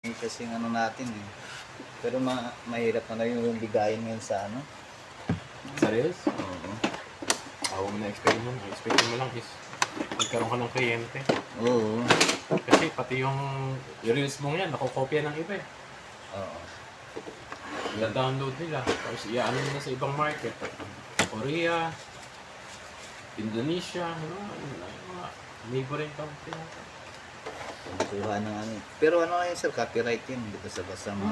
Kasi ano natin eh. Pero mahirap na rin yung bigayin ngayon sa ano. Serious? Oo. Ako mo na-expect mo. Expect mo lang is magkaroon ka ng kliyente. Oo. Kasi pati yung reels mo yan, nakokopya ng iba eh. Oo. I-download nila. Tapos i-ano nila sa ibang market. Korea, Indonesia, mga neighboring country natin. Kuha ng ano. Pero ano ngayon sir, copyright yun dito sa basa mo.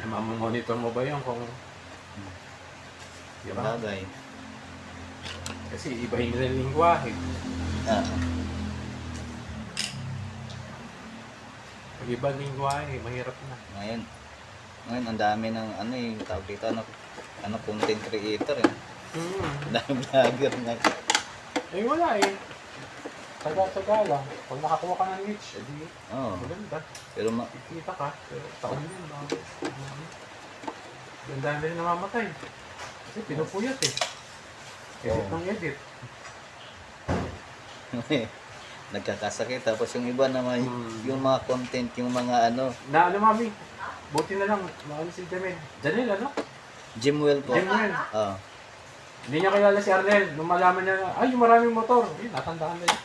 Mamamonitor mo ba yun kung... Yung Diba? bagay. Kasi ibahin nila yung lingwahe. Oo. Pag iba lingwahe, mahirap na. Ngayon ang dami ng ano eh, tawag dito, ano content creator eh. Ang dami vlogger na. Eh wala eh. Taga-taga lang. Pag nakakuha ka ng niche, edi Oo. maganda. Pero Kita ka, pero taon yun. Ang dami rin namamatay. Kasi pinupuyat eh. Edit ng edit. nagkakasakit tapos yung iba naman yung mga content, yung mga ano, Na ano mami, buti na lang, maano si Jamel. Janel ano? Jimwell po. Jimwell. Oo. Hindi niya kilala si Arnel. Nung malaman niya na, ay yung maraming motor. Yun, natandaan na niya.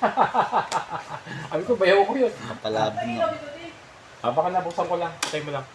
Sabi ko, bayaw ko yun. Kapalabon no. Baka nabuksan ko lang. Time mo lang.